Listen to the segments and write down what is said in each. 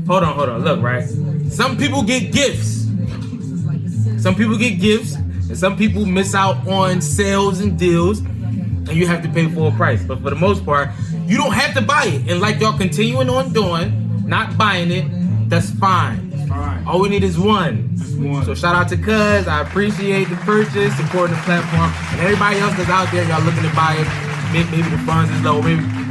hold on. Look, right? Some people get gifts. Some people get gifts, and some people miss out on sales and deals, and you have to pay full price. But for the most part, you don't have to buy it. And like y'all continuing on doing, not buying it, that's fine. All we need is one. So shout out to Cuz. I appreciate the purchase, supporting the platform, and everybody else that's out there, y'all looking to buy it. Maybe the funds is low,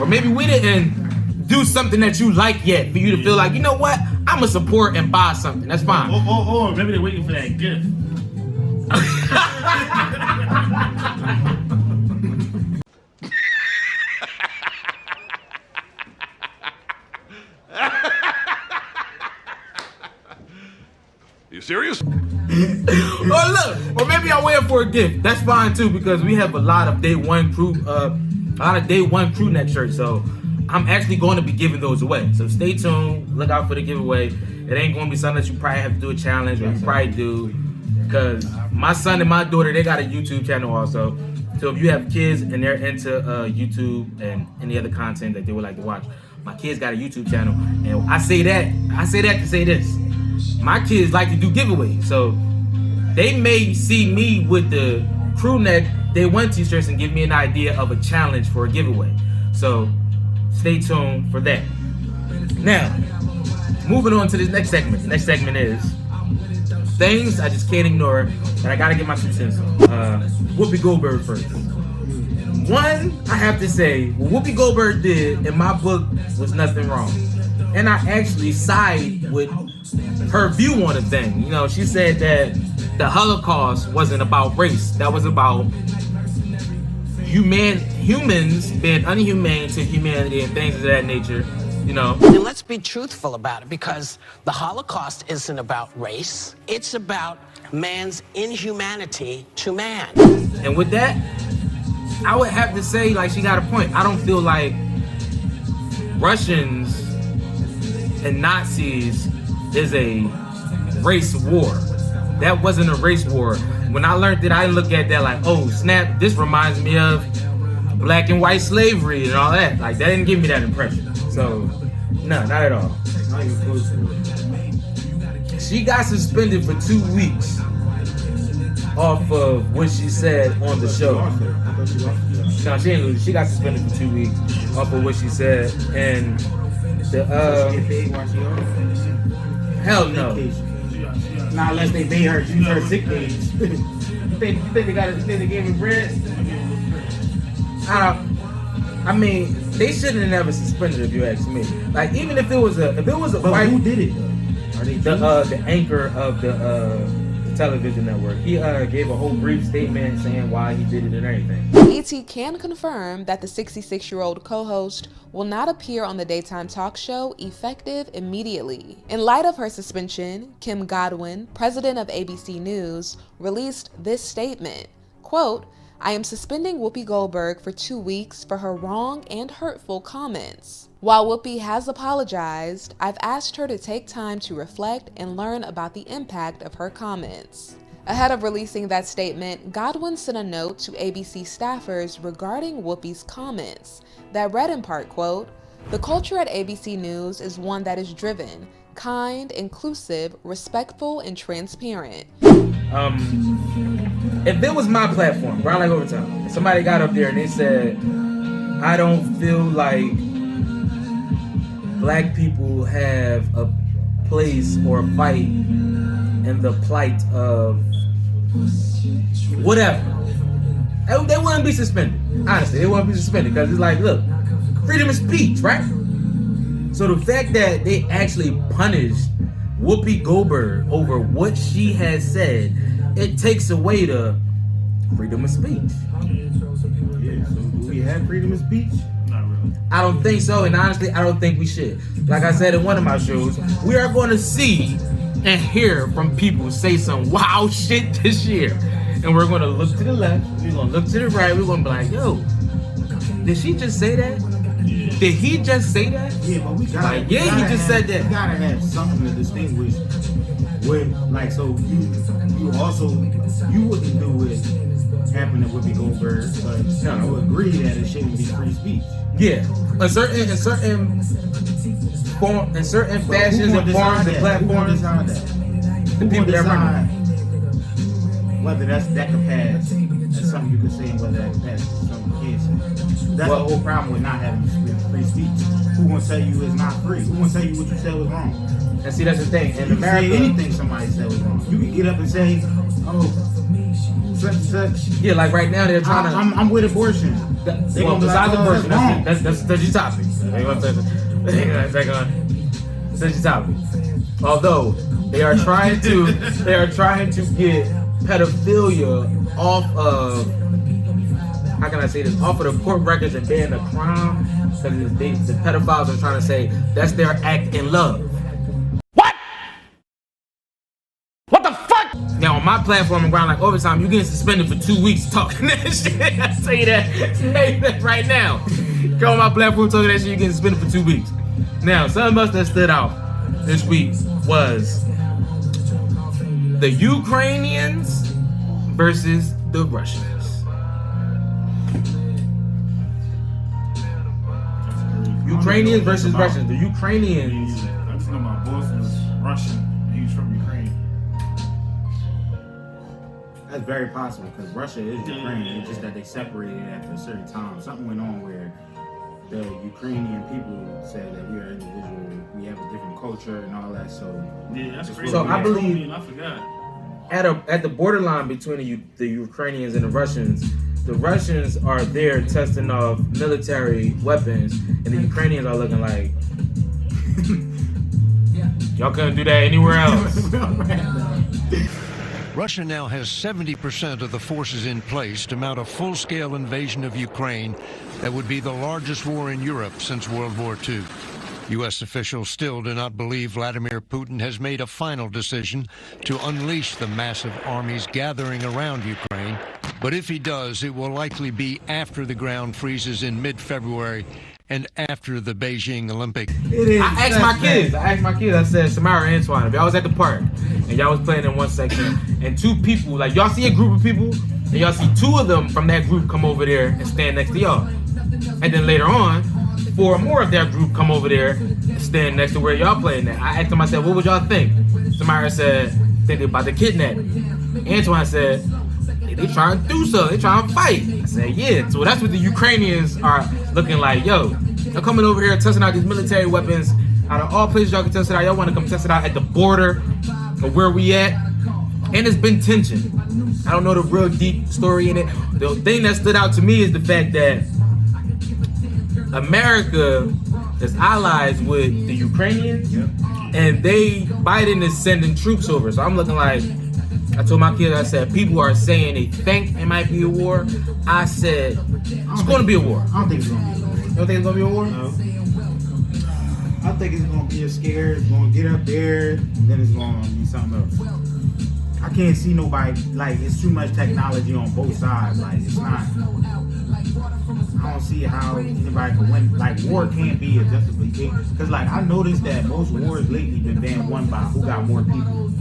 or maybe we didn't do something that you like yet for you to feel like, you know what, I'ma support and buy something. That's fine. Or maybe they're waiting for that gift. You serious? Or look, or maybe I'm waiting for a gift. That's fine too, because we have a lot of day one crew neck shirts. So I'm actually going to be giving those away. So stay tuned. Look out for the giveaway. It ain't going to be something that you probably have to do a challenge, or you probably do, because my son and my daughter, they got a YouTube channel also. So if you have kids and they're into YouTube and any other content that they would like to watch, my kids got a YouTube channel, and I say that to say this. My kids like to do giveaways, so they may see me with the crew neck day one t-shirts and give me an idea of a challenge for a giveaway. So stay tuned for that. Now, moving on to this next segment. The next segment is things I just can't ignore that I gotta get my 2 cents on. Whoopi Goldberg first. One, I have to say, what Whoopi Goldberg did in my book was nothing wrong. And I actually side with her view on the thing. You know, she said that the Holocaust wasn't about race. That was about humans being unhumane to humanity and things of that nature, you know. And let's be truthful about it, because the Holocaust isn't about race. It's about man's inhumanity to man. And with that, I would have to say, like, she got a point. I don't feel like Russians and Nazis is a race war. That wasn't a race war. When I learned that, I look at that like, oh snap, this reminds me of black and white slavery and all that. Like, that didn't give me that impression. So, no, not at all. Not even close to it. She got suspended for 2 weeks off of what she said on the show. No, she didn't lose. She got suspended for 2 weeks off of what she said, and the hell no. Not unless they made her use her sick days. you think they gave her bread? I mean, they shouldn't have never suspended her, if you ask me. Like, even if it was a But white, who did it though? Are they the anchor of the television network, he gave a whole brief statement saying why he did it and everything. ET can confirm that the 66-year-old co-host will not appear on the daytime talk show effective immediately. In light of her suspension, Kim Godwin, president of ABC News, released this statement, quote, "I am suspending Whoopi Goldberg for 2 weeks for her wrong and hurtful comments. While Whoopi has apologized, I've asked her to take time to reflect and learn about the impact of her comments." Ahead of releasing that statement, Godwin sent a note to ABC staffers regarding Whoopi's comments that read in part, quote, "The culture at ABC News is one that is driven, kind, inclusive, respectful, and transparent." If it was my platform, Brown Like Overtime, if somebody got up there and they said, I don't feel like black people have a place or a fight in the plight of whatever, they wouldn't be suspended. Honestly, they wouldn't be suspended, because it's like, look, freedom of speech, right? So the fact that they actually punished Whoopi Goldberg over what she has said, it takes away the freedom of speech. Yeah, so do we have freedom of speech? Not really. I don't think so, and honestly, I don't think we should. Like I said in one of my shows, we are going to see and hear from people say some wild shit this year. And we're going to look to the left, we're going to look to the right, we're going to be like, yo, did she just say that? Did he just say that? Yeah, but we gotta. Like, yeah, he just said that. You gotta have something to distinguish with, like, so you also, you wouldn't do it happened to Whoopi Goldberg, but you agree that it shouldn't be free speech. Yeah, in certain fashions and forms and platforms, the people that run whether that could pass. That's something you could say, and whether that could pass, something you can't say. That's the whole problem with not having free speech. Who gonna tell you it's not free? Who gonna tell you what you said was wrong? And see, that's the thing. In America, say anything somebody said was wrong. You can get up and say, "Oh, such." Yeah, like right now they're trying to. I'm with abortion. Besides abortion, that's your topic. They gonna take on your topic. Although they are trying to get pedophilia off of, how can I say this, off of the court records and ban the crime, because the pedophiles are trying to say that's their act in love. What the fuck? Now on my platform and ground like overtime, you getting suspended for 2 weeks talking that shit. I say that right now. Go on my platform talking that shit, you getting suspended for 2 weeks. Now, something else that stood out this week was the Ukrainians versus the Russians. Ukrainians versus Russians. The Ukrainians. I just know my boss was Russian. He was from Ukraine. That's very possible because Russia is Ukraine. It's just that they separated after a certain time. Something went on where the Ukrainian people said that we are individual, we have a different culture and all that. So yeah, that's crazy. So I believe I forgot. At the borderline between the Ukrainians and the Russians are there testing off military weapons, and the Ukrainians are looking like y'all couldn't do that anywhere else. Russia now has 70% of the forces in place to mount a full-scale invasion of Ukraine that would be the largest war in Europe since World War II. U.S. officials still do not believe Vladimir Putin has made a final decision to unleash the massive armies gathering around Ukraine. But if he does, it will likely be after the ground freezes in mid-February and after the Beijing Olympics. I asked my kids, I said, Samara and Antoine, if y'all was at the park and y'all was playing in one section and two people, like y'all see a group of people and y'all see two of them from that group come over there and stand next to y'all. And then later on, 4 more of that group come over there and stand next to where y'all playing at. I asked them, I said, what would y'all think? Samara said, think they about to kidnap me. Antoine said, they trying to do something, they trying to fight. I said, yeah. So that's what the Ukrainians are looking like. Yo, they're coming over here testing out these military weapons. Out of all places y'all can test it out, y'all want to come test it out at the border of where we at. And it's been tension. I don't know the real deep story in it. The thing that stood out to me is the fact that America is allies with the Ukrainians, and Biden is sending troops over. So I'm looking like, I told my kids, I said, people are saying they think it might be a war. I said, it's going to be a war. I don't think it's going to be a war. You don't think it's going to be a war? No. I think it's going to be a scare. It's going to get up there, and then it's going to be something else. I can't see nobody, like, it's too much technology on both sides. Like, it's not. I don't see how anybody can win. Like, war can't be a justification. Because, like, I noticed that most wars lately been being won by who got more people.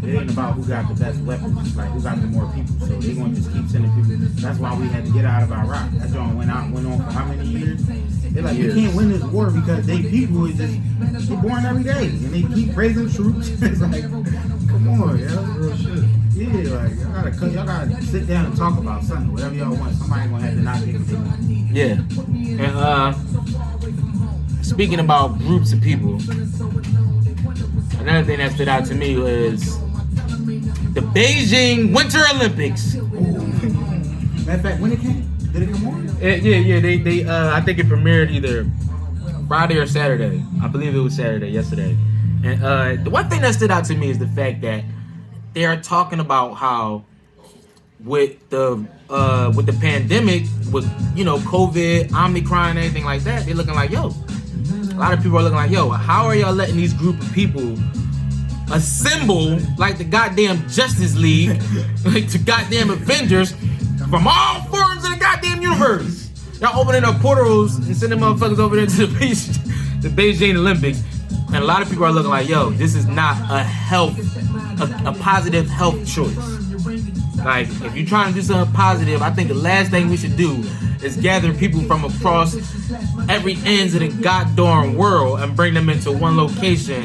It ain't about who got the best weapons, like who got the more people. So they gonna just keep sending people. That's why we had to get out of Iraq. That joint went on for how many years? They're like, you can't win this war because they people is just they're born every day and they keep raising troops. It's like, come on, yo, real shit. Yeah, like y'all gotta sit down and talk about something. Whatever y'all want, somebody gonna have to not get it. Yeah. And speaking about groups of people, another thing that stood out to me was the Beijing Winter Olympics. Matter of fact, when it came, did it come on? Yeah. They I think it premiered either Friday or Saturday. I believe it was Saturday, yesterday. And the one thing that stood out to me is the fact that they are talking about how with the pandemic, with COVID, Omicron, and everything like that, they're looking like, yo. A lot of people are looking like, yo, how are y'all letting these group of people assemble like the goddamn Justice League, like the goddamn Avengers from all forms of the goddamn universe? Y'all opening up portals and sending motherfuckers over there to the Beijing Olympics. And a lot of people are looking like, yo, this is not a positive health choice. Like, if you're trying to do something positive, I think the last thing we should do is gather people from across every ends of the goddamn world and bring them into one location